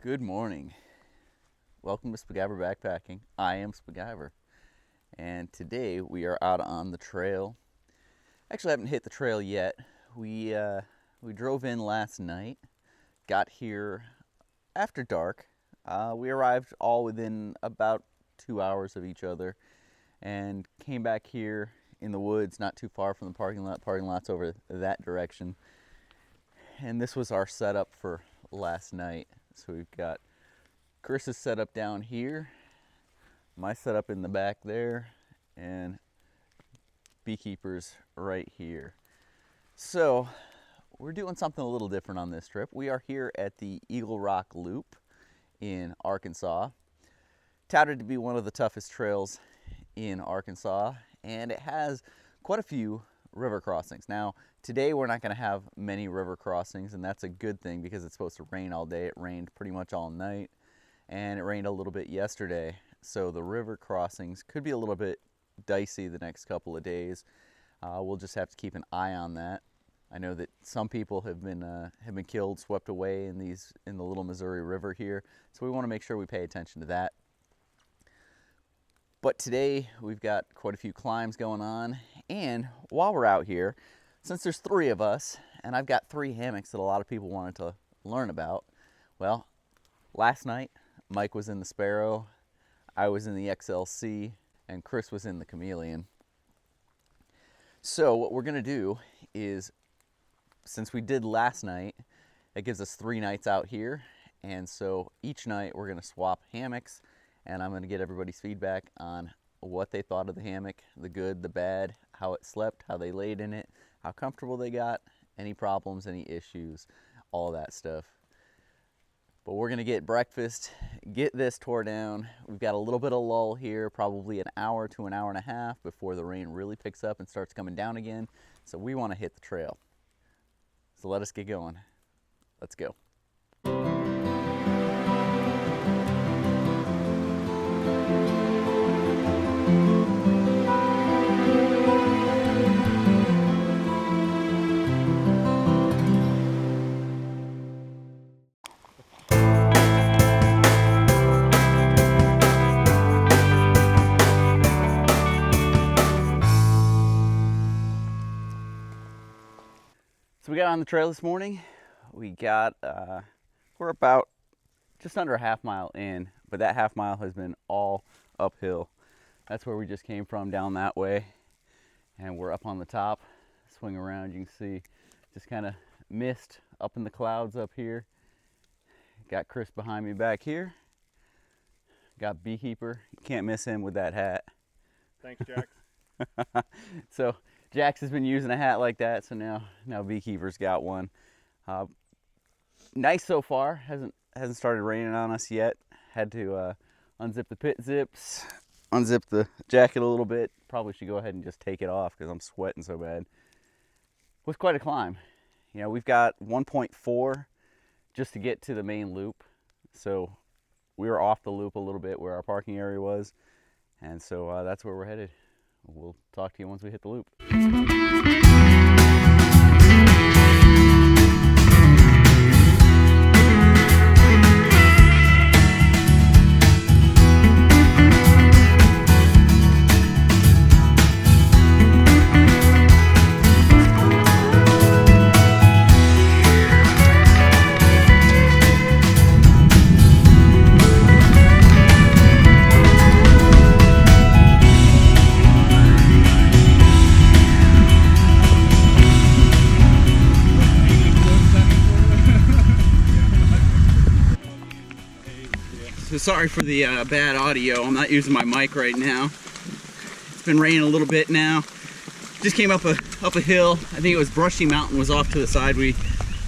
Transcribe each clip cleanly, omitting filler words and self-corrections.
Good morning. Welcome to Spiguyver Backpacking. I am Spiguyver, and today we are out on the trail. Actually, I haven't hit the trail yet. We drove in last night, got here after dark. We arrived all within about 2 hours of each other, and came back here in the woods, not too far from the parking lot. Parking lot's over that direction, and this was our setup for last night. So we've got Chris's setup down here, my setup in the back there, and Beekeeper's right here. So we're doing something a little different on this trip. We are here at the Eagle Rock Loop in Arkansas. Touted to be one of the toughest trails in Arkansas, and it has quite a few river crossings. Now, today we're not going to have many river crossings, and that's a good thing because it's supposed to rain all day. It rained pretty much all night, and it rained a little bit yesterday. So the river crossings could be a little bit dicey the next couple of days. We'll just have to keep an eye on that. I know that some people have been killed, swept away in the Little Missouri River here, so we want to make sure we pay attention to that. But today we've got quite a few climbs going on, and while we're out here, since there's 3 of us, and I've got 3 hammocks that a lot of people wanted to learn about, well, last night Mike was in the Sparrow, I was in the XLC, and Chris was in the Chameleon. So what we're going to do is, since we did last night, it gives us 3 nights out here, and so each night we're going to swap hammocks, and I'm going to get everybody's feedback on what they thought of the hammock, the good, the bad, how it slept, how they laid in it, how comfortable they got, any problems, any issues, all that stuff. But we're going to get breakfast, get this tore down. We've got a little bit of lull here, probably an hour to an hour and a half before the rain really picks up and starts coming down again. So we want to hit the trail. So let us get going. Let's go. So we got on the trail this morning. We're about just under a half mile in, but that half mile has been all uphill. That's where we just came from, down that way, and we're up on the top. Swing around, you can see just kind of mist up in the clouds up here. Got Chris behind me back here. Got Beekeeper. You can't miss him with that hat. Thanks, Jack. So Jax has been using a hat like that, so now Beekeeper's got one. Nice so far. Hasn't started raining on us yet. Had to unzip the pit zips, unzip the jacket a little bit. Probably should go ahead and just take it off because I'm sweating so bad. It was quite a climb. You know, we've got 1.4 just to get to the main loop. So we were off the loop a little bit where our parking area was, and so that's where we're headed. We'll talk to you once we hit the loop. So sorry for the bad audio. I'm not using my mic right now. It's been raining a little bit now. Just came up a hill. I think it was Brushy Mountain was off to the side. We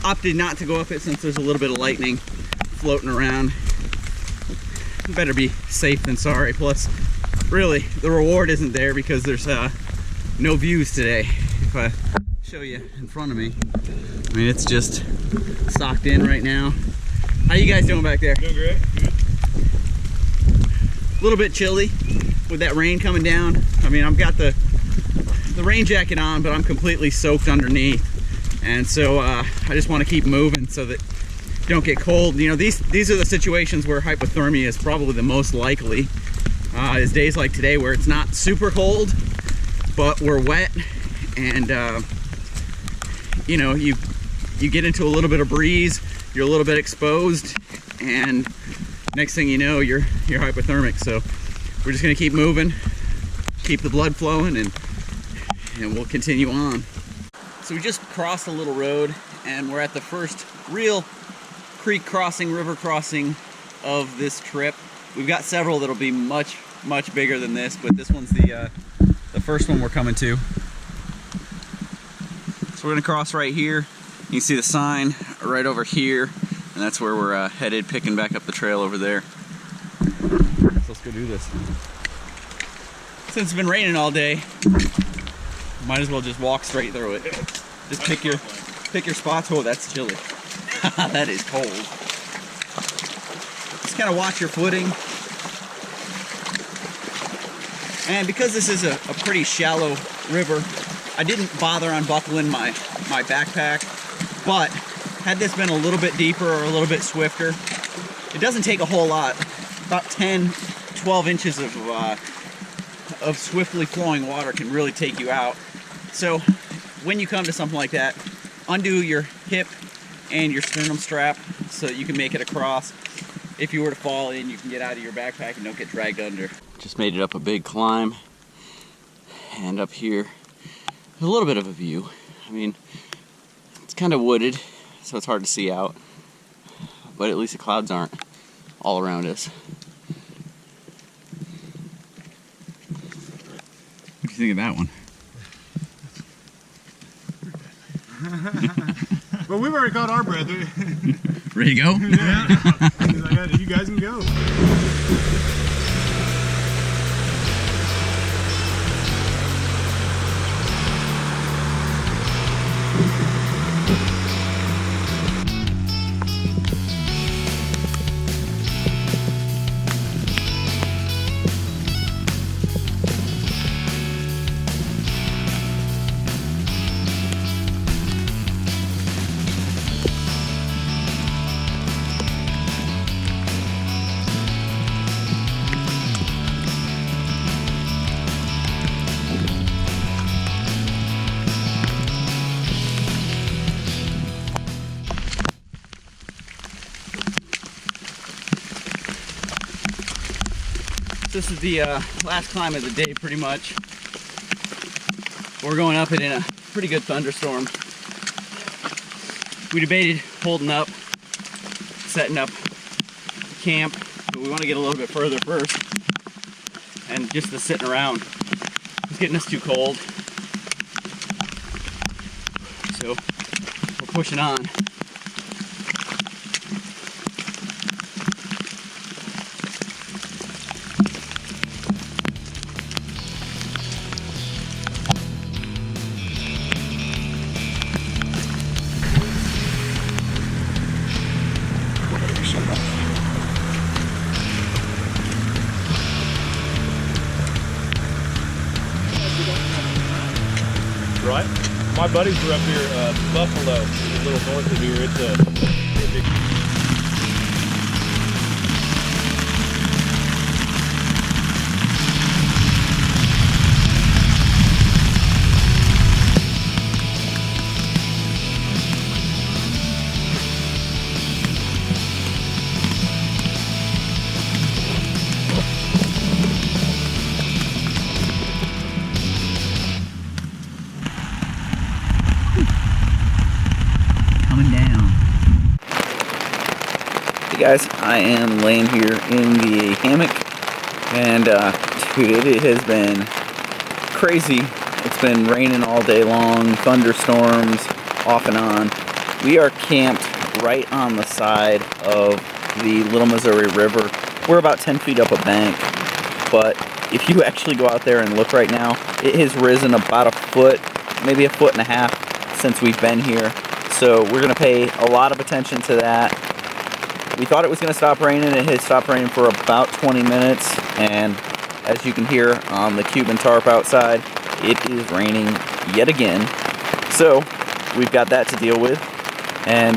opted not to go up it since there's a little bit of lightning floating around. Better be safe than sorry. Plus, really, the reward isn't there because there's no views today. If I show you in front of me, I mean, it's just socked in right now. How you guys doing back there? Doing great. Good. A little bit chilly with that rain coming down. I mean, I've got the rain jacket on, but I'm completely soaked underneath. And so I just want to keep moving so that don't get cold. You know, these are the situations where hypothermia is probably the most likely. Is days like today where it's not super cold, but we're wet, and you know, you get into a little bit of breeze, you're a little bit exposed, and next thing you know, you're hypothermic. So we're just gonna keep moving, keep the blood flowing, and we'll continue on. So we just crossed a little road, and we're at the first real creek crossing, river crossing of this trip. We've got several that'll be much bigger than this, but this one's the first one we're coming to. So we're gonna cross right here. You can see the sign right over here, and that's where we're headed, picking back up the trail over there. So let's go do this. Since it's been raining all day, might as well just walk straight through it. Just pick your spots. Oh, that's chilly. That is cold. Just kind of watch your footing. And because this is a pretty shallow river, I didn't bother unbuckling my backpack, but had this been a little bit deeper or a little bit swifter, it doesn't take a whole lot. About 10-12 inches of swiftly flowing water can really take you out. So when you come to something like that, undo your hip and your sternum strap so that you can make it across. If you were to fall in, you can get out of your backpack and don't get dragged under. Just made it up a big climb, and up here, a little bit of a view. I mean, it's kind of wooded, so it's hard to see out, but at least the clouds aren't all around us. What do you think of that one? Well, we've already caught our breath. Ready to go? Yeah. He's like, you guys can go. This is the last climb of the day, pretty much. We're going up it in a pretty good thunderstorm. We debated holding up, setting up camp, but we want to get a little bit further first. And just the sitting around is getting us too cold. So we're pushing on. Right? My buddies were up here, Buffalo, a little north of here. It's a big... Hey guys, I am laying here in the hammock, and dude, it has been crazy. It's been raining all day long, thunderstorms off and on. We are camped right on the side of the Little Missouri River. We're about 10 feet up a bank, but if you actually go out there and look right now, it has risen about a foot, maybe a foot and a half since we've been here. So we're gonna pay a lot of attention to that. We thought it was going to stop raining. It has stopped raining for about 20 minutes, and as you can hear on the Cuban tarp outside, it is raining yet again. So we've got that to deal with, and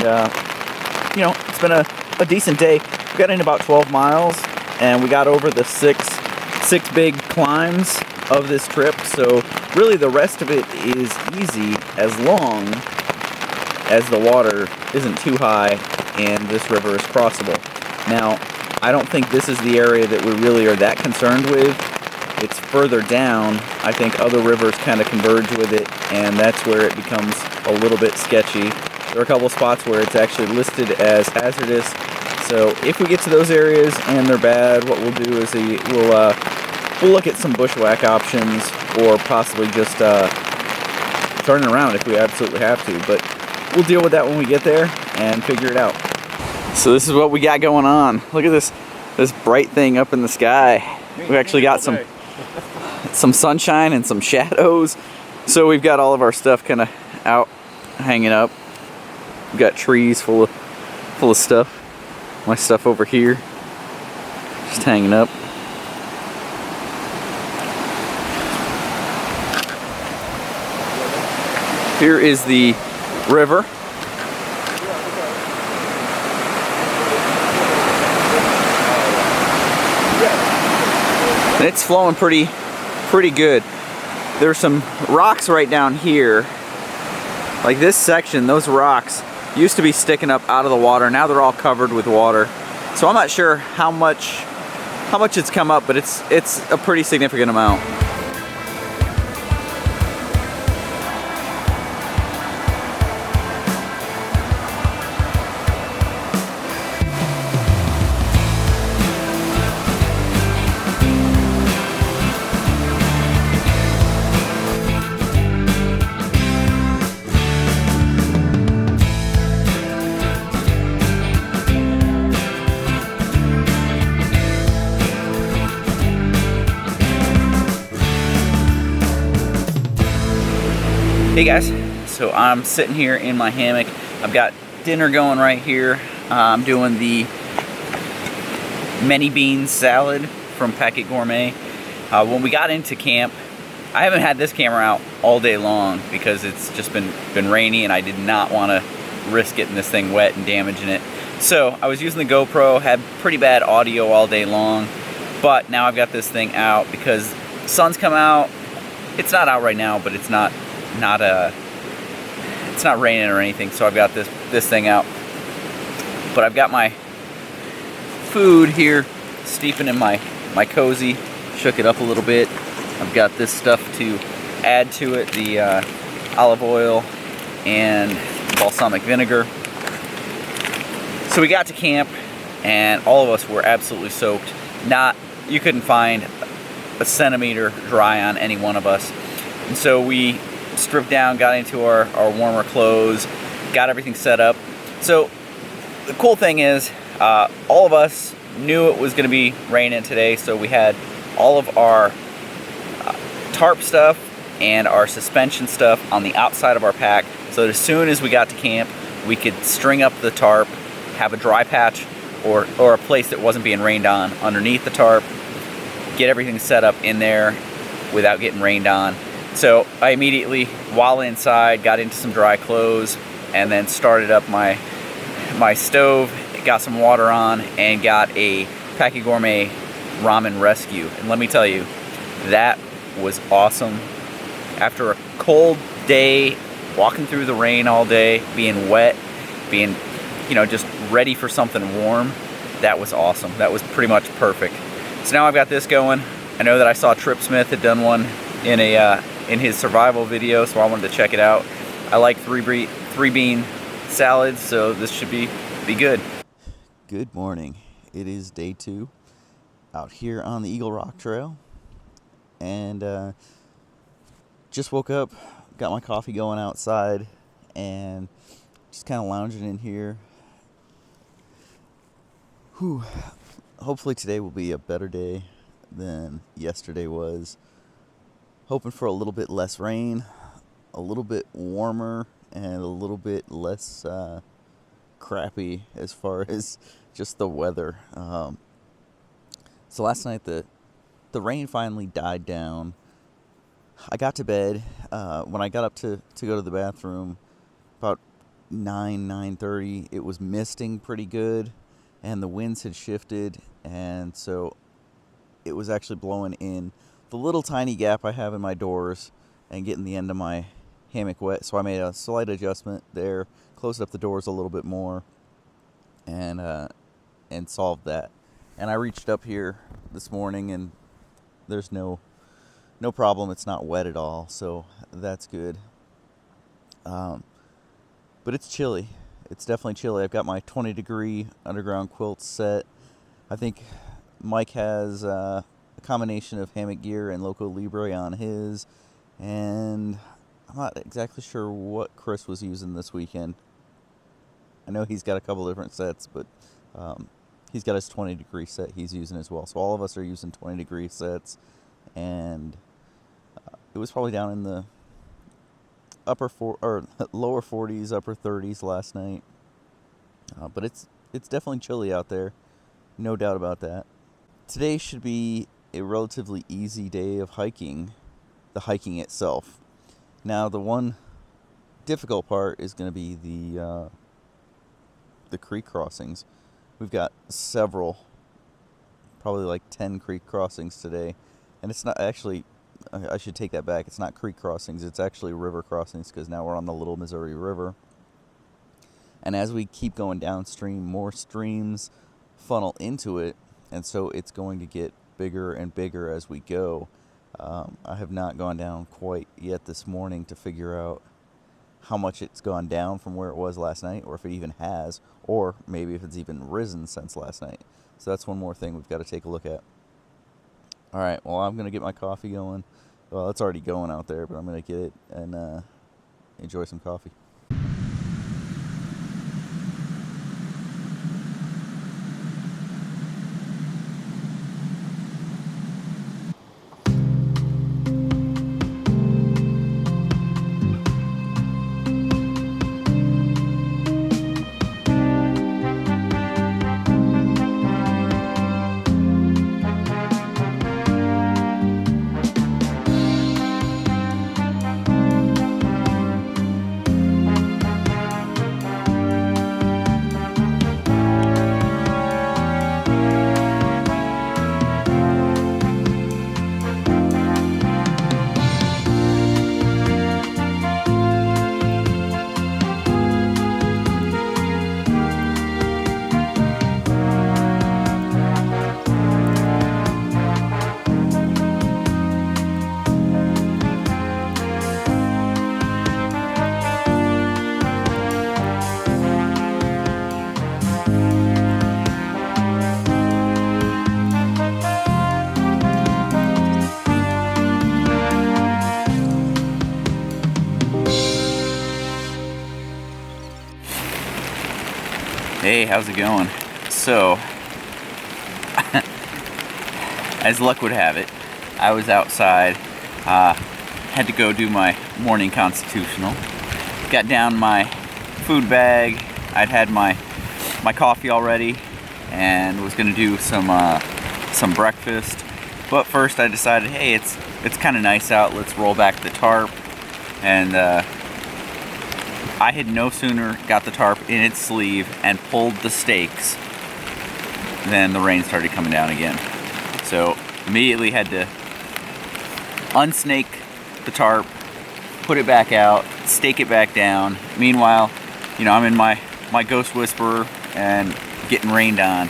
you know, it's been a decent day. We got in about 12 miles, and we got over the six big climbs of this trip. So really the rest of it is easy as long as the water isn't too high and this river is crossable. Now, I don't think this is the area that we really are that concerned with. It's further down. I think other rivers kind of converge with it, and that's where it becomes a little bit sketchy. There are a couple spots where it's actually listed as hazardous. So if we get to those areas and they're bad, what we'll do is we'll look at some bushwhack options, or possibly just turn around if we absolutely have to. But we'll deal with that when we get there and figure it out. So this is what we got going on. Look at this bright thing up in the sky. We actually got some sunshine and some shadows. So we've got all of our stuff kind of out, hanging up. We've got trees full of stuff. My stuff over here, just hanging up. Here is the river. And it's flowing pretty good. There's some rocks right down here. Like this section, those rocks used to be sticking up out of the water. Now they're all covered with water. So I'm not sure how much it's come up, but it's a pretty significant amount. Hey guys, so I'm sitting here in my hammock. I've got dinner going right here. I'm doing the many bean salad from Packet Gourmet. When we got into camp, I haven't had this camera out all day long because it's just been rainy and I did not want to risk getting this thing wet and damaging it. So I was using the GoPro, had pretty bad audio all day long, but now I've got this thing out because the sun's come out. It's not out right now, but it's not raining or anything, so I've got this thing out. But I've got my food here steeping in my cozy. Shook it up a little bit. I've got this stuff to add to it, the olive oil and balsamic vinegar. So we got to camp and all of us were absolutely soaked. You couldn't find a centimeter dry on any one of us. And so we stripped down, got into our warmer clothes, got everything set up. So the cool thing is, all of us knew it was going to be raining today, so we had all of our tarp stuff and our suspension stuff on the outside of our pack, so that as soon as we got to camp, we could string up the tarp, have a dry patch or a place that wasn't being rained on underneath the tarp, get everything set up in there without getting rained on. So I immediately, while inside, got into some dry clothes and then started up my stove, got some water on, and got a Packet Gourmet ramen rescue. And let me tell you, that was awesome. After a cold day, walking through the rain all day, being wet, being, just ready for something warm, that was awesome. That was pretty much perfect. So now I've got this going. I know that I saw Trip Smith had done one in his survival video, so I wanted to check it out. I like three bean salads, so this should be good. Good morning. It is day 2 out here on the Eagle Rock Trail, and just woke up, got my coffee going outside, and just kind of lounging in here. Whew. Hopefully today will be a better day than yesterday was. Hoping for a little bit less rain, a little bit warmer, and a little bit less crappy as far as just the weather. So last night the rain finally died down. I got to bed. When I got up to go to the bathroom, about 9:30, it was misting pretty good, and the winds had shifted, and so it was actually blowing in the little tiny gap I have in my doors and getting the end of my hammock wet. So I made a slight adjustment there, closed up the doors a little bit more, and solved that. And I reached up here this morning, and there's no problem. It's not wet at all, so that's good. But it's chilly. It's definitely chilly. I've got my 20-degree underground quilt set. I think Mike has a combination of hammock gear and Loco Libre on his, and I'm not exactly sure what Chris was using this weekend. I know he's got a couple different sets, but he's got his 20-degree set he's using as well. So all of us are using 20-degree sets, and it was probably down in the lower 40s, upper 30s last night. But it's definitely chilly out there, no doubt about that. Today should be a relatively easy day of hiking, the hiking itself. Now, the one difficult part is going to be the creek crossings. We've got several, probably like 10 creek crossings today, and it's not actually, I should take that back, it's not creek crossings, it's actually river crossings, because now we're on the Little Missouri River. And as we keep going downstream, more streams funnel into it, and so it's going to get bigger and bigger as we go. I have not gone down quite yet this morning to figure out how much it's gone down from where it was last night, or if it even has, or maybe if it's even risen since last night. So that's one more thing we've got to take a look at. All right, well, I'm going to get my coffee going. Well, it's already going out there, but I'm going to get it and enjoy some coffee. Hey, how's it going? So, as luck would have it, I was outside, had to go do my morning constitutional, got down my food bag, I'd had my coffee already, and was going to do some breakfast, but first I decided, hey, it's kind of nice out, let's roll back the tarp, and I had no sooner got the tarp in its sleeve and pulled the stakes than the rain started coming down again. So immediately had to unsnake the tarp, put it back out, stake it back down. Meanwhile, I'm in my Ghost Whisperer and getting rained on.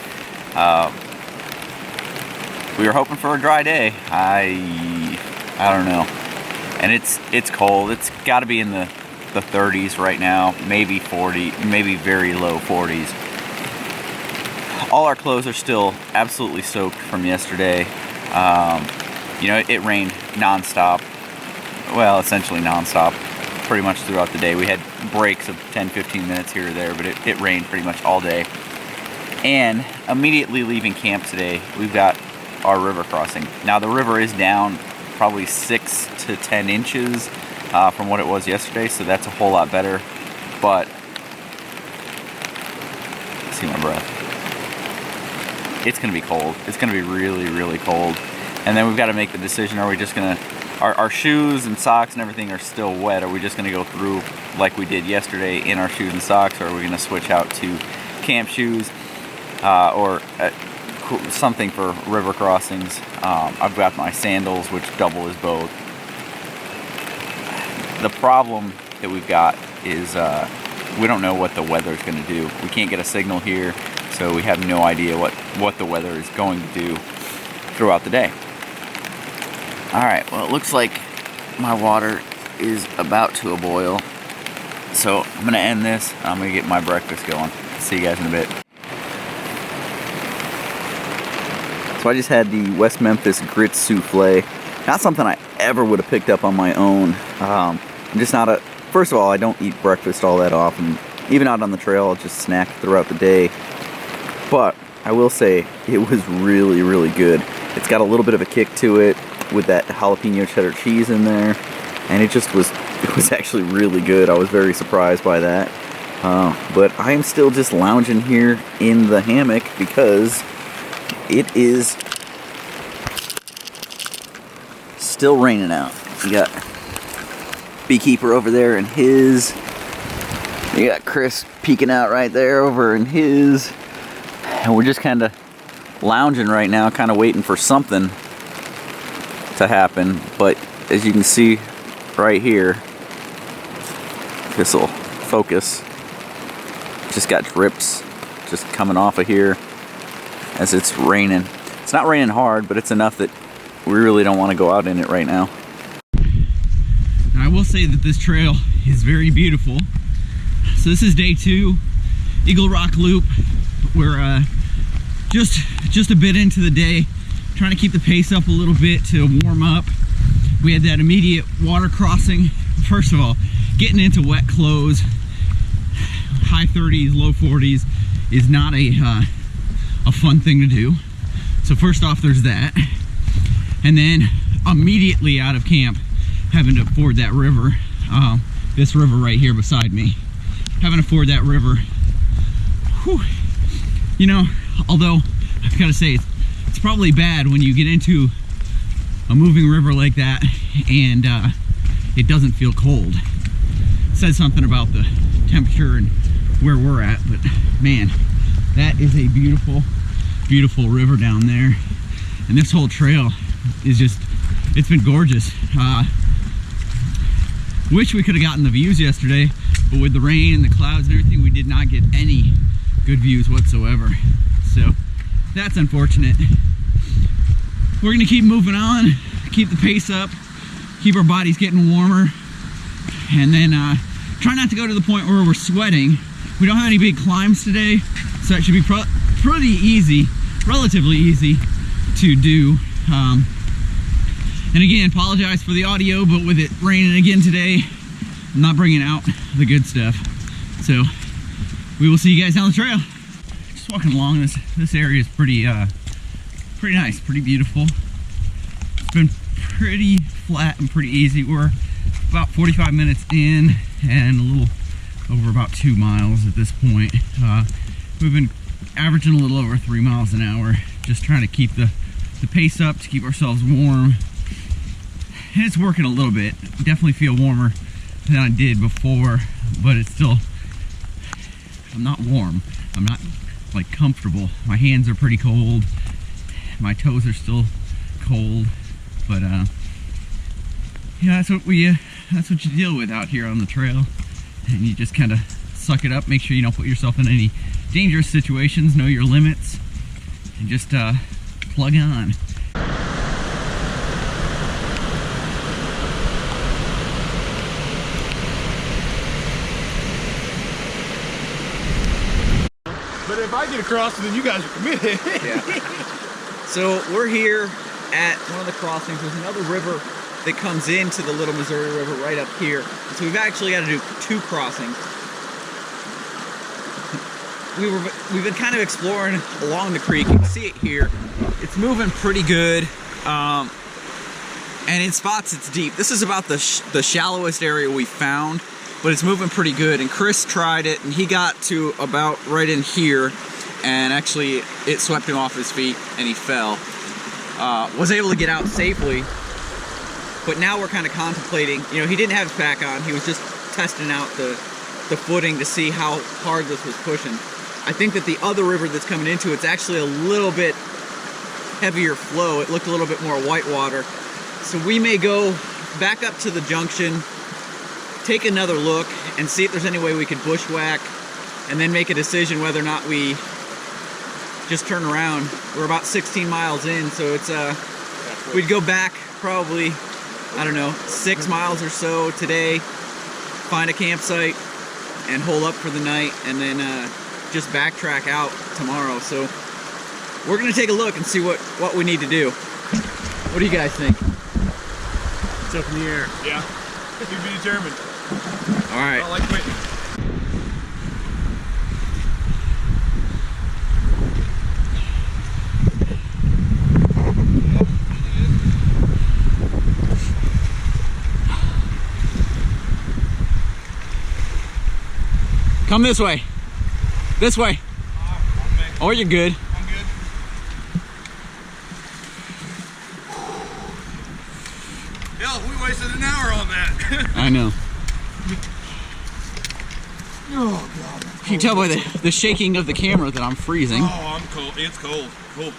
We were hoping for a dry day. I don't know. And it's cold. It's got to be in the 30s right now, maybe 40, maybe very low 40s. All our clothes are still absolutely soaked from yesterday. It rained nonstop. Well, essentially nonstop, pretty much throughout the day. We had breaks of 10-15 minutes here or there, but it rained pretty much all day. And immediately leaving camp today, we've got our river crossing. Now the river is down probably 6 to 10 inches from what it was yesterday, so that's a whole lot better. But see my breath. It's gonna be cold. It's gonna be really, really cold. And then we've got to make the decision: are we just gonna our shoes and socks and everything are still wet. Are we just gonna go through like we did yesterday in our shoes and socks, or are we gonna switch out to camp shoes or something for river crossings? I've got my sandals, which double as both. The problem that we've got is we don't know what the weather is going to do. We can't get a signal here, so we have no idea what the weather is going to do throughout the day. Alright, well, it looks like my water is about to a boil, so I'm going to end this. I'm going to get my breakfast going. See you guys in a bit. So I just had the West Memphis grits souffle. Not something I ever would have picked up on my own. I'm just not a... First of all, I don't eat breakfast all that often. Even out on the trail, I'll just snack throughout the day. But I will say, it was really, really good. It's got a little bit of a kick to it with that jalapeno cheddar cheese in there. And it was actually really good. I was very surprised by that. But I am still just lounging here in the hammock because it is still raining out. You got Beekeeper over there and his. You got Chris peeking out right there over in his. And we're just kind of lounging right now, kind of waiting for something to happen. But as you can see right here, this will focus. Just got drips just coming off of here as it's raining. It's not raining hard, but it's enough that we really don't want to go out in it right now. I will say that this trail is very beautiful. So this is day 2, Eagle Rock Loop. We're just a bit into the day, trying to keep the pace up a little bit to warm up. We had that immediate water crossing. First of all, getting into wet clothes, high 30s, low 40s, is not a fun thing to do. So first off, there's that. And then immediately out of camp, having to ford that river, this river right here beside me, having to ford that river. Whew. You know, although I've got to say it's probably bad when you get into a moving river like that and it doesn't feel cold. It says something about the temperature and where we're at, but man, that is a beautiful, beautiful river down there. And this whole trail is just, it's been gorgeous. Wish we could have gotten the views yesterday, but with the rain and the clouds and everything, we did not get any good views whatsoever. So that's unfortunate. We're gonna keep moving on, keep the pace up, keep our bodies getting warmer, and then try not to go to the point where we're sweating. We don't have any big climbs today, so that should be pretty easy, relatively easy to do. And again, apologize for the audio, but with it raining again today, I'm not bringing out the good stuff. So we will see you guys down the trail. Just walking along, this area is pretty nice, pretty beautiful. It's been pretty flat and pretty easy. We're about 45 minutes in and a little over about 2 miles at this point. We've been averaging a little over 3 miles an hour, just trying to keep the pace up to keep ourselves warm. And it's working a little bit. Definitely feel warmer than I did before, but it's still, I'm not warm. I'm not like comfortable. My hands are pretty cold. My toes are still cold, but yeah, that's what you deal with out here on the trail. And you just kind of suck it up, make sure you don't put yourself in any dangerous situations, know your limits, and just plug on. But if I get across, then you guys are committed. Yeah. So we're here at one of the crossings. There's another river that comes into the Little Missouri River right up here. So we've actually got to do 2 crossings. We've been kind of exploring along the creek. You can see it here. It's moving pretty good. And in spots it's deep. This is about the shallowest area we found, but it's moving pretty good. And Chris tried it and he got to about right in here, and actually it swept him off his feet and he fell. Was able to get out safely, but now we're kind of contemplating, you know, he didn't have his pack on, he was just testing out the footing to see how hard this was pushing. I think that the other river that's coming into it's actually a little bit heavier flow. It looked a little bit more whitewater. So we may go back up to the junction, take another look, and see if there's any way we could bushwhack, and then make a decision whether or not we just turn around. We're about 16 miles in, so it's we'd go back probably, I don't know, 6 miles or so today, find a campsite, and hole up for the night, and then just backtrack out tomorrow. So we're gonna take a look and see what we need to do. What do you guys think? It's up in the air. Yeah. To be determined. All right. I like quitting. Come this way. This way. Oh, you're good. I'm good. Hell, we wasted an hour on that. I know. Oh, God. You can tell by the shaking of the camera that I'm freezing. Oh, I'm cold. It's cold. Cold.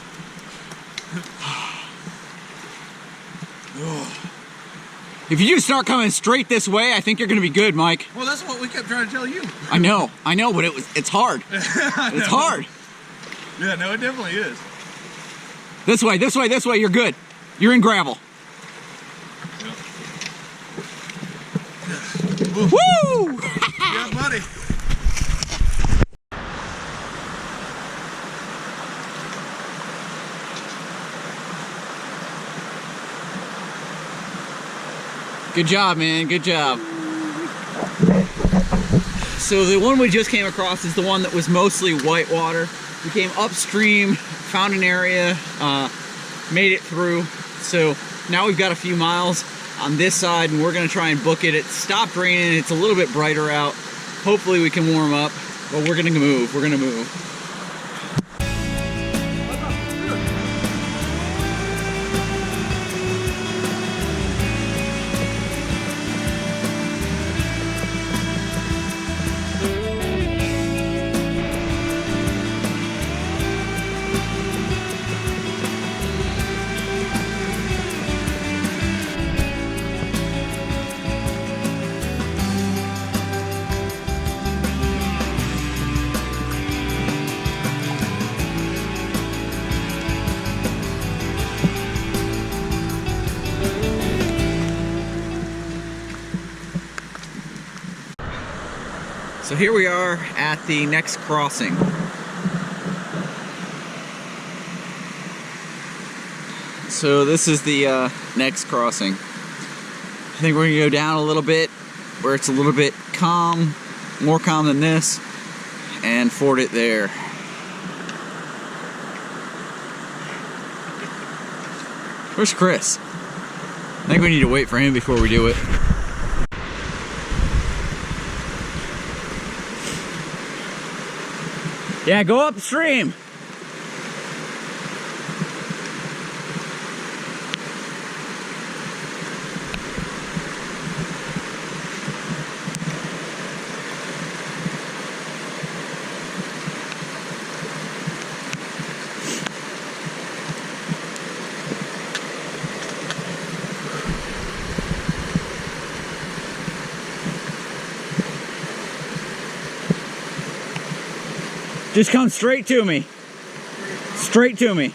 If you just start coming straight this way, I think you're gonna be good, Mike. Well, that's what we kept trying to tell you. I know, but it's hard. It's hard. Yeah, no, it definitely is. This way, this way, this way, you're good. You're in gravel. Yep. Woo! Yeah, buddy. Good job, man, good job. So the one we just came across is the one that was mostly whitewater. We came upstream, found an area, made it through. So now we've got a few miles on this side and we're gonna try and book it. It stopped raining, it's a little bit brighter out. Hopefully we can warm up, but we're gonna move, we're gonna move. So here we are at the next crossing. So this is the next crossing. I think we're gonna go down a little bit where it's a little bit calm, more calm than this, and ford it there. Where's Chris? I think we need to wait for him before we do it. Yeah, go upstream. Just come straight to me. Straight to me.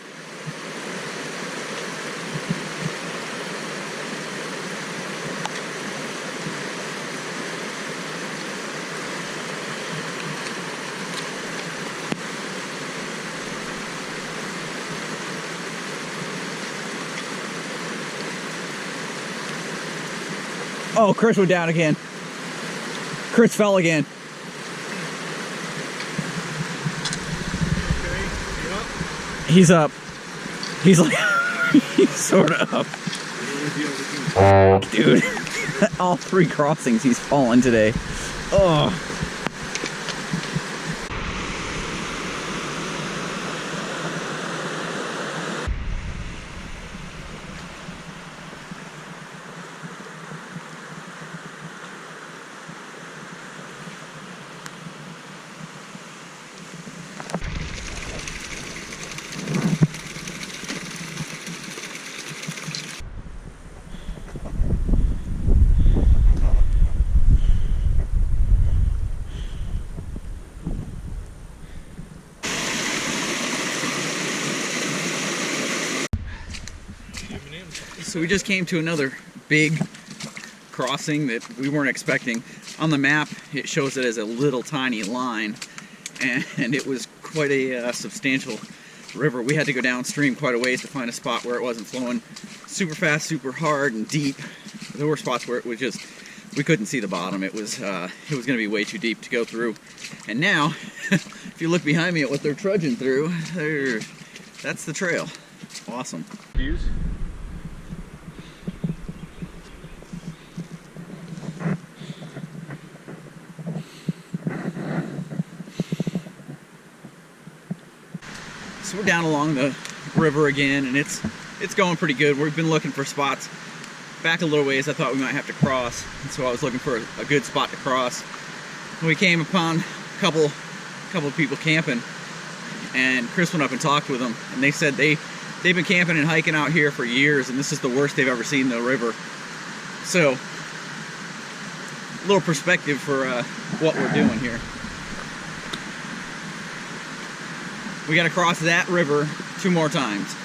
Oh, Chris went down again. Chris fell again. He's up. He's like, he's sort of up. Dude, all 3 crossings he's fallen today. Oh. So we just came to another big crossing that we weren't expecting. On the map, it shows it as a little tiny line, and it was quite a substantial river. We had to go downstream quite a ways to find a spot where it wasn't flowing super fast, super hard, and deep. There were spots where it was just, we couldn't see the bottom. It was going to be way too deep to go through. And now, if you look behind me at what they're trudging through, that's the trail. Awesome. Views. So we're down along the river again, and it's going pretty good. We've been looking for spots. Back a little ways, I thought we might have to cross, and so I was looking for a good spot to cross. And we came upon a couple of people camping, and Chris went up and talked with them, and they said they've been camping and hiking out here for years, and this is the worst they've ever seen the river. So, a little perspective for what we're doing here. We got to cross that river 2 more times.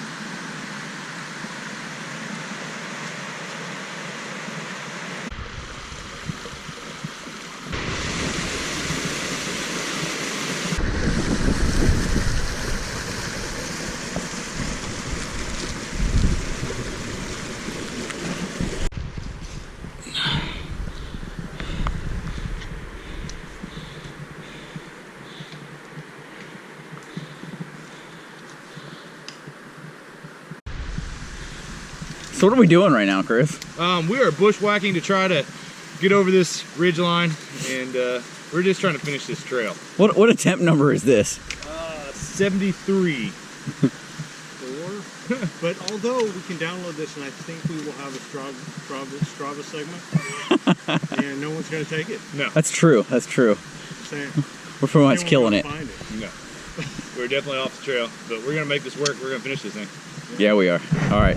So what are we doing right now, Chris? We are bushwhacking to try to get over this ridge line, and we're just trying to finish this trail. What attempt number is this? 73. But although we can download this, and I think we will have a Strava segment, and no one's going to take it. No. That's true. That's true. Saying, We're pretty much killing it. find it. No. We're definitely off the trail, but we're going to make this work. We're going to finish this thing. Yeah, we are. All right.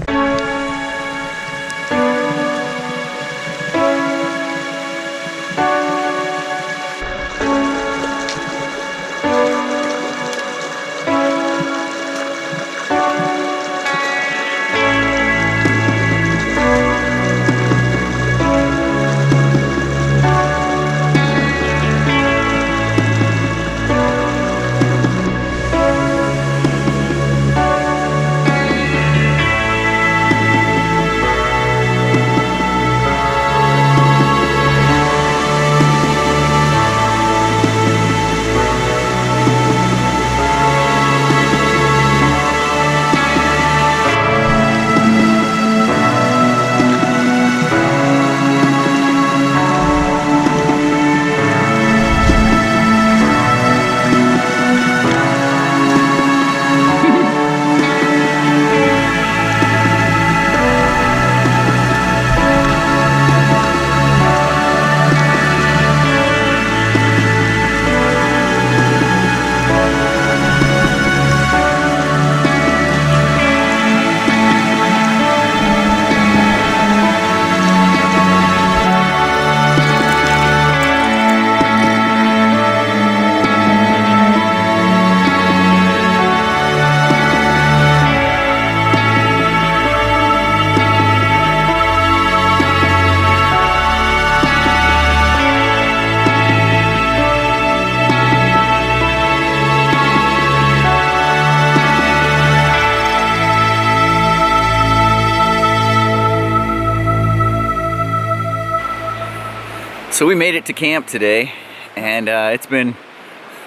So we made it to camp today, and it's been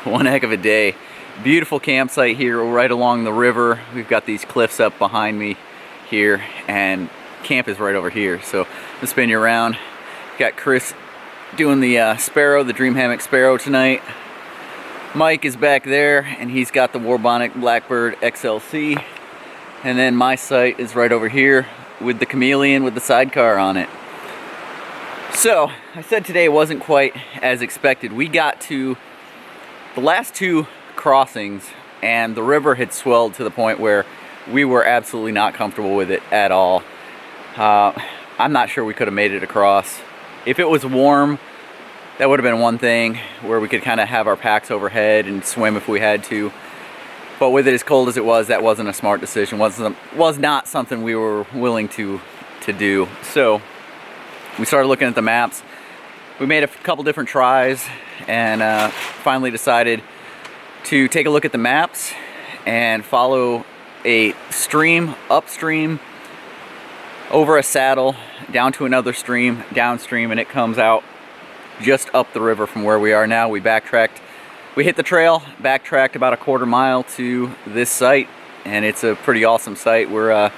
one heck of a day. Beautiful campsite here right along the river. We've got these cliffs up behind me here, and camp is right over here. So I'm gonna spin you around. Got Chris doing the Sparrow, the Dream Hammock Sparrow tonight. Mike is back there, and he's got the Warbonnet Blackbird XLC. And then my site is right over here with the Chameleon with the sidecar on it. So, I said today wasn't quite as expected. We got to the last 2 crossings, and the river had swelled to the point where we were absolutely not comfortable with it at all. I'm not sure we could have made it across. If it was warm, that would have been one thing, where we could kind of have our packs overhead and swim if we had to. But with it as cold as it was, that wasn't a smart decision. Was not something we were willing to to do. So we started looking at the maps. We made a couple different tries and finally decided to take a look at the maps and follow a stream upstream, over a saddle, down to another stream, downstream, and it comes out just up the river from where we are now. We backtracked, we hit the trail, backtracked about a quarter mile to this site, and it's a pretty awesome site. We're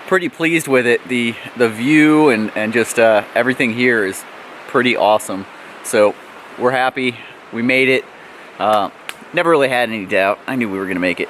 pretty pleased with it. The view and just everything here is pretty awesome. So we're happy. We made it. Never really had any doubt. I knew we were gonna make it.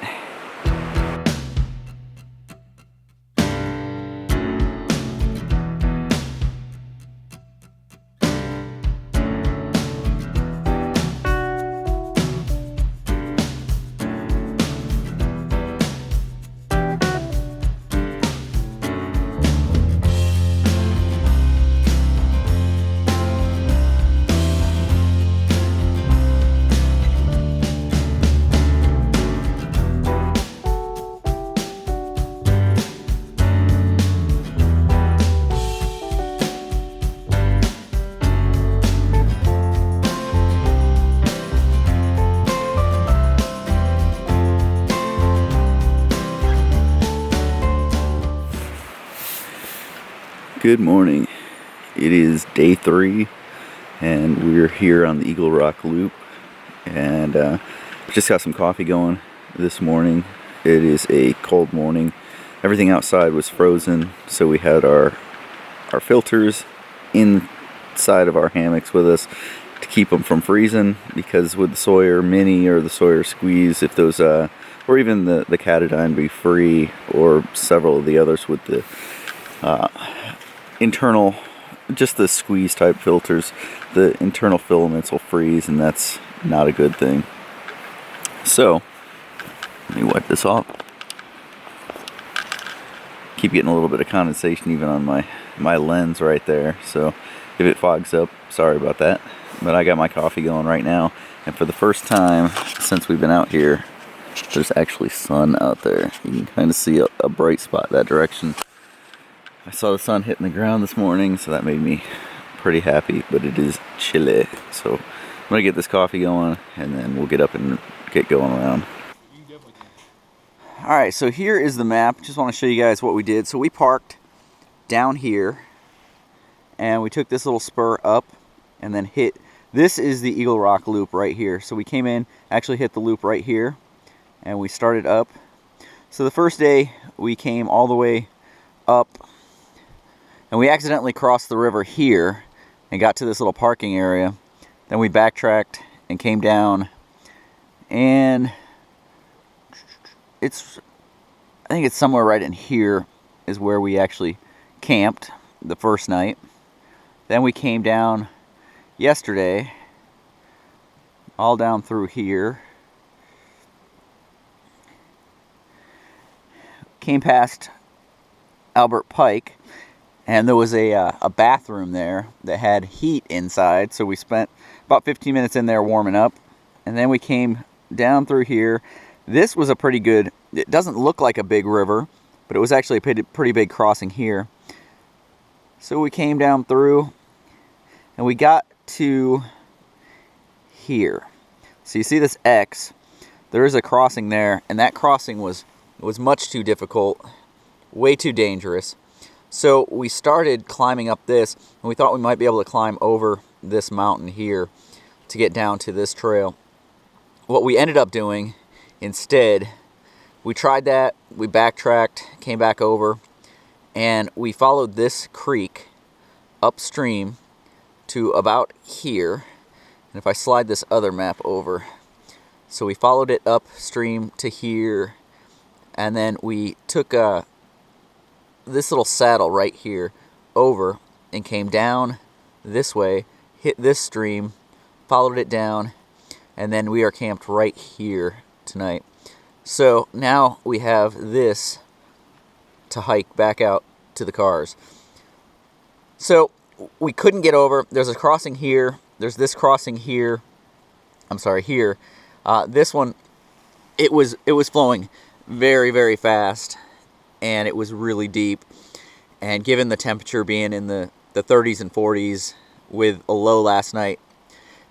Good morning. It is day 3 and we're here on the Eagle Rock Loop, and just got some coffee going this morning. It is a cold morning. Everything outside was frozen, so we had our filters inside of our hammocks with us to keep them from freezing, because with the Sawyer Mini or the Sawyer Squeeze, if those or even the Catadine Be Free, or several of the others with the internal, just the squeeze type filters, the internal filaments will freeze, and that's not a good thing. So let me wipe this off. Keep getting a little bit of condensation even on my lens right there, so if it fogs up, sorry about that. But I got my coffee going right now, and for the first time since we've been out here, there's actually sun out there. You can kind of see a bright spot that direction. I saw the sun hitting the ground this morning, so that made me pretty happy, but it is chilly. So I'm gonna get this coffee going, and then we'll get up and get going around. All right, so here is the map. Just want to show you guys what we did. So we parked down here, and we took this little spur up and then hit. This is the Eagle Rock Loop right here. So we came in, actually hit the loop right here, and we started up. So the first day we came all the way up, and we accidentally crossed the river here and got to this little parking area. Then we backtracked and came down, and I think it's somewhere right in here is where we actually camped the first night. Then we came down yesterday, all down through here. Came past Albert Pike, and there was a bathroom there that had heat inside, so we spent about 15 minutes in there warming up. And then we came down through here. This was a pretty good, it doesn't look like a big river, but it was actually a pretty big crossing here. So we came down through, and we got to here. So you see this X, there is a crossing there, and that crossing was much too difficult, way too dangerous. So we started climbing up this, and we thought we might be able to climb over this mountain here to get down to this trail. What we ended up doing instead, we tried that, we backtracked, came back over, and we followed this creek upstream to about here. And if I slide this other map over, so we followed it upstream to here, and then we took this little saddle right here over and came down this way, hit this stream, followed it down, and then we are camped right here tonight. So now we have this to hike back out to the cars. So we couldn't get over. There's a crossing here. There's this crossing here. I'm sorry, here. This one, it was flowing very, very fast, and it was really deep. And given the temperature being in the 30s and 40s with a low last night,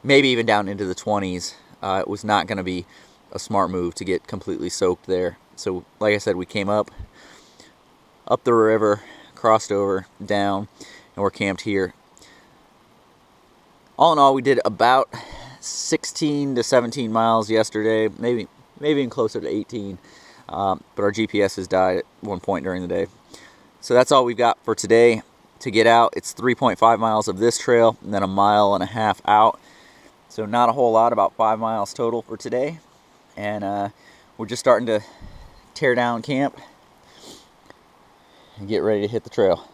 maybe even down into the 20s, it was not going to be a smart move to get completely soaked there. So like I said, we came up the river, crossed over, down, and we're camped here. All in all, we did about 16 to 17 miles yesterday, maybe even closer to 18, but our GPS has died at one point during the day. So that's all we've got for today. To get out, it's 3.5 miles of this trail and then a mile and a half out. So not a whole lot, about 5 miles total for today. And we're just starting to tear down camp and get ready to hit the trail.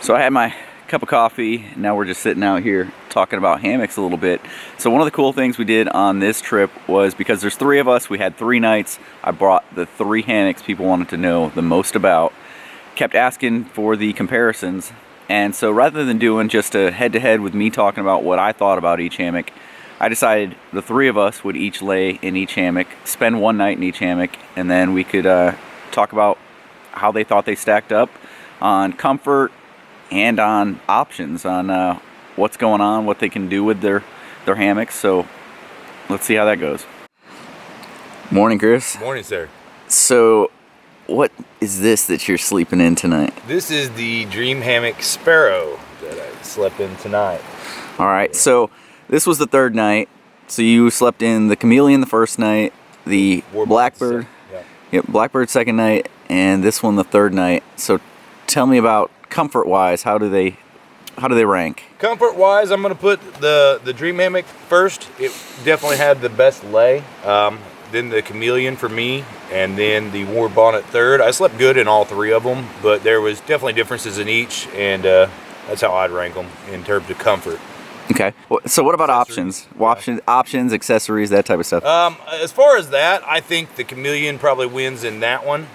So I had my cup of coffee, and now we're just sitting out here talking about hammocks a little bit. So one of the cool things we did on this trip was, because there's 3 of us, we had 3 nights, I brought the 3 hammocks people wanted to know the most about, kept asking for the comparisons. And so rather than doing just a head-to-head with me talking about what I thought about each hammock, I decided the 3 of us would each lay in each hammock, spend one night in each hammock, and then we could talk about how they thought they stacked up on comfort and on options, on what's going on, what they can do with their hammocks. So let's see how that goes. Morning, Chris. Morning, sir. So what is this that you're sleeping in tonight? This is the Dream Hammock Sparrow that I slept in tonight. All right, so this was the 3rd night. So you slept in the Chameleon the 1st night, the Blackbird, Blackbird 2nd night, and this one the 3rd night. So tell me about comfort-wise, how do they rank? Comfort-wise, I'm going to put the Dream Hammock first. It definitely had the best lay. Then the Chameleon for me, and then the Warbonnet 3rd. I slept good in all 3 of them, but there was definitely differences in each, and that's how I'd rank them in terms of comfort. Okay. So what about options? Options, accessories, that type of stuff? As far as that, I think the Chameleon probably wins in that one.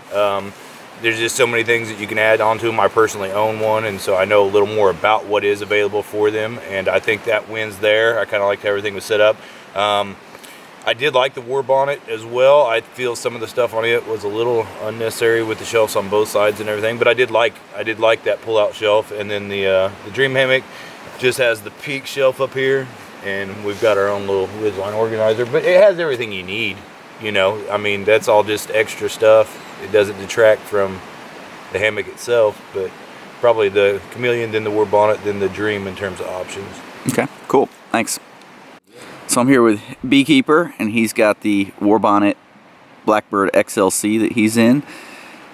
There's just so many things that you can add onto them. I personally own one, and so I know a little more about what is available for them, and I think that wins there. I kind of liked how everything was set up. I did like the Warbonnet as well. I feel some of the stuff on it was a little unnecessary with the shelves on both sides and everything, but I did like that pull-out shelf. And then the Dream Hammock just has the peak shelf up here, and we've got our own little ridgeline organizer, but it has everything you need. You know, I mean, that's all just extra stuff. It doesn't detract from the hammock itself, but probably the Chameleon, then the Warbonnet, then the Dream in terms of options. Okay, cool, thanks. So I'm here with Beekeeper, and he's got the Warbonnet Blackbird XLC that he's in.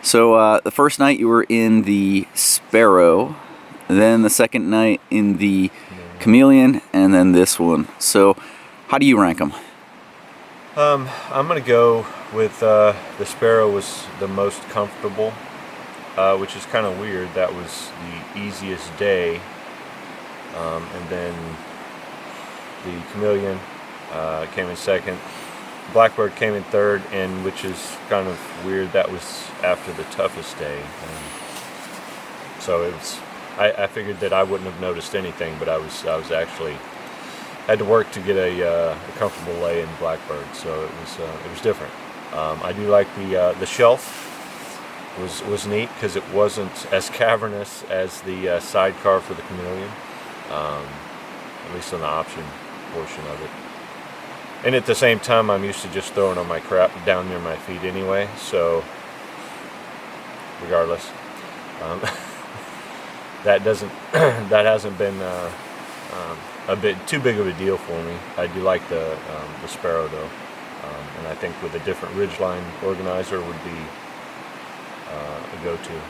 So the first night you were in the Sparrow, then the second night in the Chameleon, and then this one. So how do you rank them? I'm going to go with the Sparrow was the most comfortable, which is kind of weird. That was the easiest day, and then the Chameleon came in second. Blackbird came in third, and which is kind of weird. That was after the toughest day. So it was. I figured that I wouldn't have noticed anything, but I was actually had to work to get a comfortable lay in Blackbird. So it was different. I do like the shelf. Was neat because it wasn't as cavernous as the sidecar for the Chameleon, at least on the option portion of it. And at the same time, I'm used to just throwing all my crap down near my feet anyway, so regardless, that hasn't been a bit too big of a deal for me. I do like the Sparrow though, and I think with a different ridgeline organizer would be a go-to.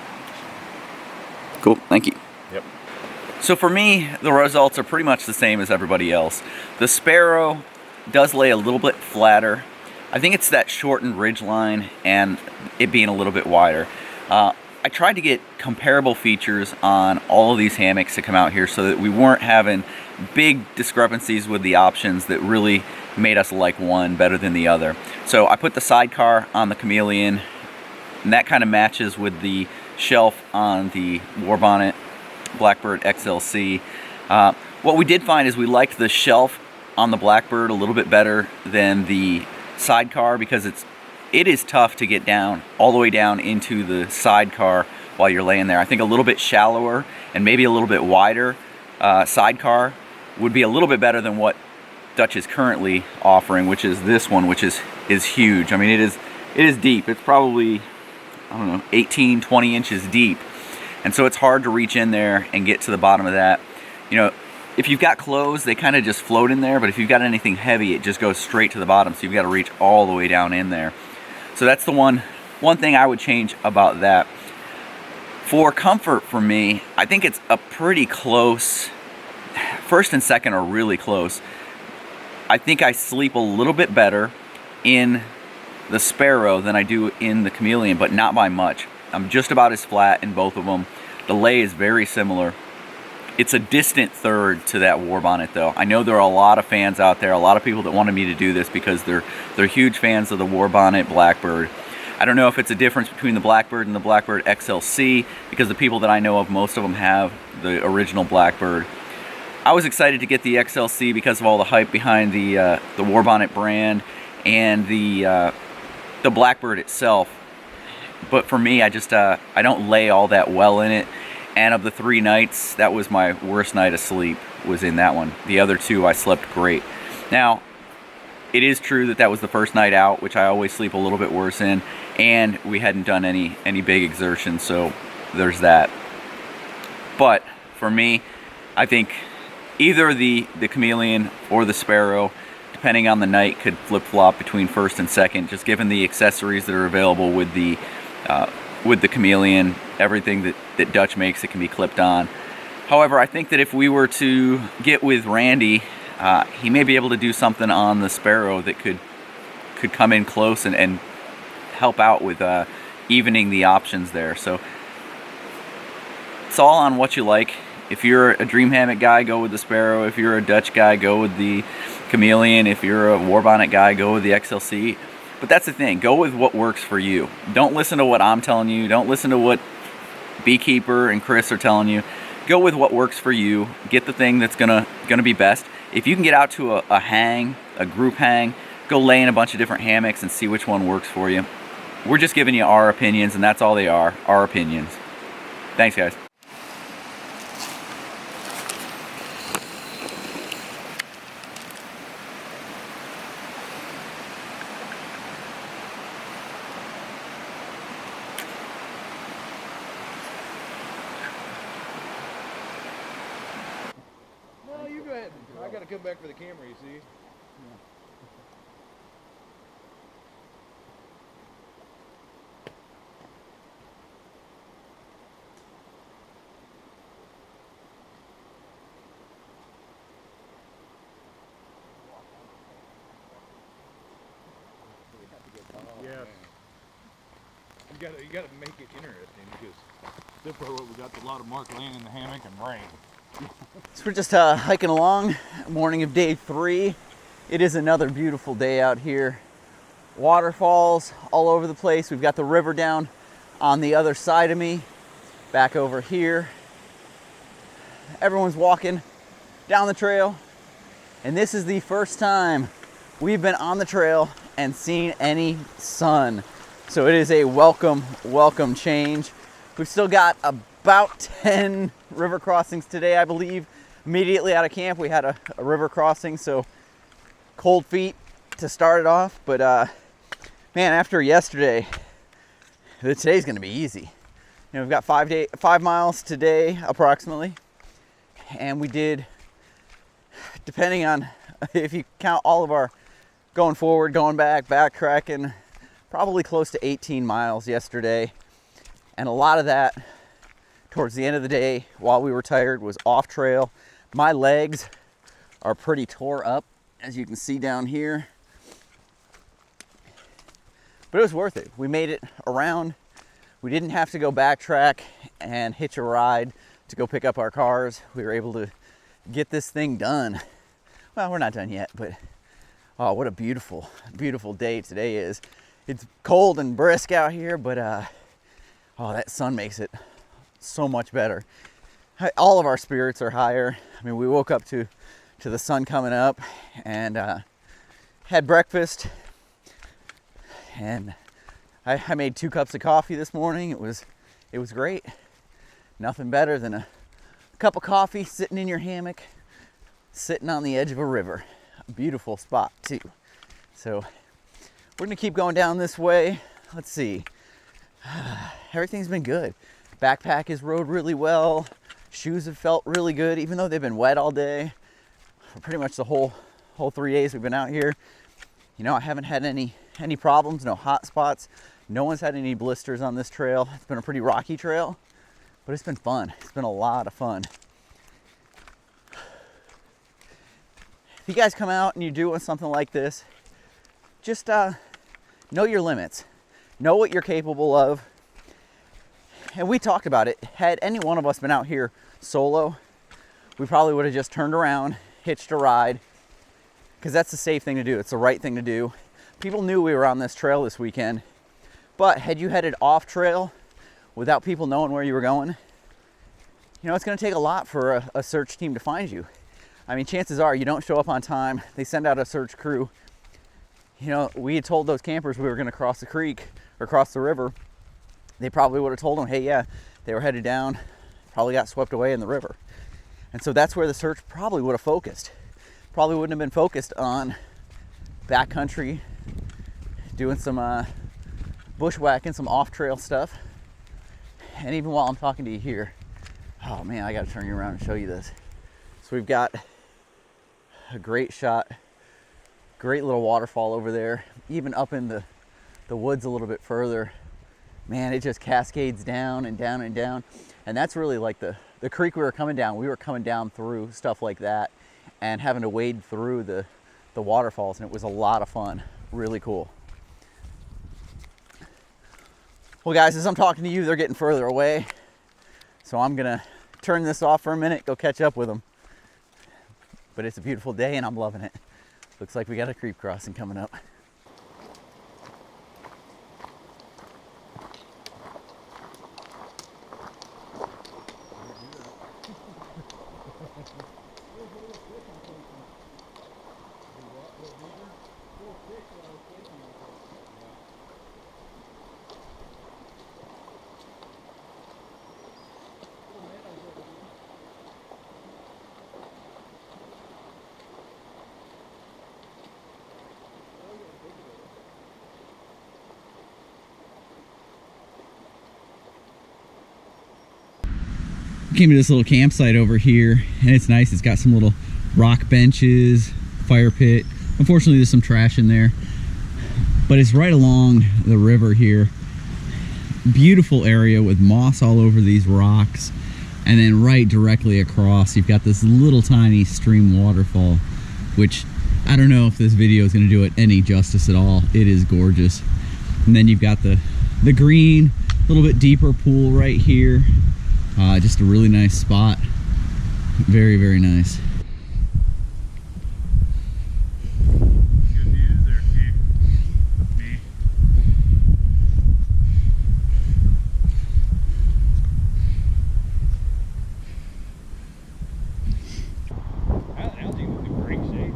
Cool, thank you. Yep. So for me, the results are pretty much the same as everybody else. The Sparrow does lay a little bit flatter. I think it's that shortened ridgeline and it being a little bit wider. I tried to get comparable features on all of these hammocks to come out here so that we weren't having big discrepancies with the options that really made us like one better than the other. So I put the sidecar on the Chameleon, and that kind of matches with the shelf on the Warbonnet Blackbird XLC. What we did find is we liked the shelf on the Blackbird a little bit better than the sidecar because it's it is tough to get down, all the way down into the sidecar while you're laying there. I think a little bit shallower and maybe a little bit wider sidecar would be a little bit better than what Dutch is currently offering, which is this one, which is huge. I mean, it is deep. It's probably, I don't know, 18, 20 inches deep. And so it's hard to reach in there and get to the bottom of that. You know, if you've got clothes, they kind of just float in there, but if you've got anything heavy, it just goes straight to the bottom, so you've got to reach all the way down in there. So that's the one thing I would change about that. For comfort for me, I think it's a pretty close, first and second are really close. I think I sleep a little bit better in the Sparrow than I do in the Chameleon, but not by much. I'm just about as flat in both of them. The lay is very similar. It's a distant third to that Warbonnet though. I know there are a lot of fans out there, a lot of people that wanted me to do this because they're huge fans of the Warbonnet Blackbird. I don't know if it's a difference between the Blackbird and the Blackbird XLC, because the people that I know of, most of them have the original Blackbird. I was excited to get the XLC because of all the hype behind the Warbonnet brand and the Blackbird itself. But for me, I don't lay all that well in it. And of the 3 nights, that was my worst night of sleep, was in that one. The other 2, I slept great. Now, it is true that that was the first night out, which I always sleep a little bit worse in, and we hadn't done any big exertion, so there's that. But for me, I think either the Chameleon or the Sparrow, depending on the night, could flip-flop between first and second, just given the accessories that are available with the Chameleon, everything that Dutch makes that can be clipped on. However, I think that if we were to get with Randy, he may be able to do something on the Sparrow that could come in close and help out with evening the options there. So it's all on what you like. If you're a Dream Hammock guy, go with the Sparrow. If you're a Dutch guy, go with the Chameleon. If you're a Warbonnet guy, go with the XLC. But that's the thing, go with what works for you. Don't listen to what I'm telling you. Don't listen to what Beekeeper and Chris are telling you. Go with what works for you. Get the thing that's gonna be best. If you can get out to a group hang, go lay in a bunch of different hammocks and see which one works for you. We're just giving you our opinions, and that's all they are, our opinions. Thanks, guys. I gotta come back for the camera, you see? Yes. You gotta make it interesting, because we got a lot of Mark laying in the hammock and rain. So we're just hiking along, morning of day 3. It is another beautiful day out here. Waterfalls all over the place. We've got the river down on the other side of me, back over here. Everyone's walking down the trail, and this is the first time we've been on the trail and seen any sun. So it is a welcome change. We've still got about 10 river crossings today, I believe. Immediately out of camp, we had a river crossing, so cold feet to start it off. But man, after yesterday, today's gonna be easy. You know, we've got 5 miles today, approximately. And we did, depending on if you count all of our going forward, going back, backtracking, probably close to 18 miles yesterday. And a lot of that, towards the end of the day, while we were tired, was off trail. My legs are pretty tore up, as you can see down here. But it was worth it. We made it around. We didn't have to go backtrack and hitch a ride to go pick up our cars. We were able to get this thing done. Well, we're not done yet, but oh, what a beautiful, beautiful day today is. It's cold and brisk out here, but oh, that sun makes it so much better. All of our spirits are higher. I mean, we woke up to the sun coming up and had breakfast, and I made 2 cups of coffee this morning. It was great. Nothing better than a cup of coffee sitting in your hammock, sitting on the edge of a river. A beautiful spot too. So we're gonna keep going down this way. Let's see. Everything's been good. Backpack has rode really well. Shoes have felt really good, even though they've been wet all day. For pretty much the whole 3 days we've been out here. You know, I haven't had any problems, no hot spots. No one's had any blisters on this trail. It's been a pretty rocky trail, but it's been fun. It's been a lot of fun. If you guys come out and you're doing something like this, just know your limits. Know what you're capable of. And we talked about it. Had any one of us been out here solo, we probably would have just turned around, hitched a ride, because that's the safe thing to do. It's the right thing to do. People knew we were on this trail this weekend, but had you headed off trail without people knowing where you were going, you know, it's going to take a lot for a search team to find you. I mean, chances are you don't show up on time. They send out a search crew. You know, we had told those campers we were going to cross the creek or cross the river. They probably would have told them, hey, yeah, they were headed down, probably got swept away in the river. And so that's where the search probably would have focused. Probably wouldn't have been focused on backcountry, doing some bushwhacking, some off-trail stuff. And even while I'm talking to you here, oh man, I gotta turn you around and show you this. So we've got a great shot, great little waterfall over there, even up in the woods a little bit further. Man, it just cascades down and down and down. And that's really like the creek we were coming down. We were coming down through stuff like that and having to wade through the waterfalls, and it was a lot of fun. Really cool. Well guys, as I'm talking to you, they're getting further away. So I'm gonna turn this off for a minute, go catch up with them. But it's a beautiful day and I'm loving it. Looks like we got a creek crossing coming up. Came to this little campsite over here, and it's nice. It's got some little rock benches, fire pit. Unfortunately, there's some trash in there, but it's right along the river here. Beautiful area with moss all over these rocks, and then right directly across, you've got this little tiny stream waterfall, which I don't know if this video is going to do it any justice at all. It is gorgeous. And then you've got the green, a little bit deeper pool right here. Just a really nice spot. Very, very nice. Good news or me? Algae was in great shape.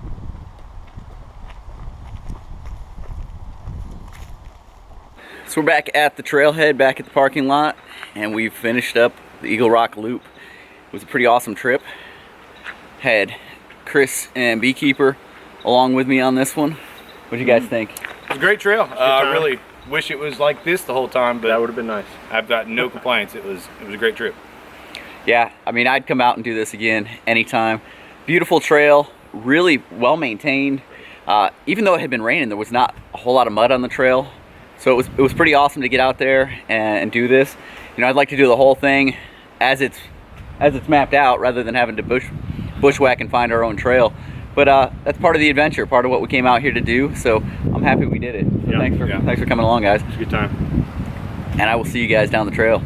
So we're back at the trailhead, back at the parking lot, and we've finished up the Eagle Rock Loop. It was a pretty awesome trip. Had Chris and Beekeeper along with me on this one. What do you guys think? It was a great trail. I really wish it was like this the whole time, but That would have been nice. I've got no complaints. It was a great trip. Yeah, I mean, I'd come out and do this again anytime. Beautiful trail, really well maintained. Even though it had been raining, there was not a whole lot of mud on the trail. So it was pretty awesome to get out there and do this. You know, I'd like to do the whole thing as it's mapped out rather than having to bushwhack and find our own trail. But that's part of the adventure, part of what we came out here to do. So I'm happy we did it. So Yeah, thanks for coming along, guys. It's a good time. And I will see you guys down the trail.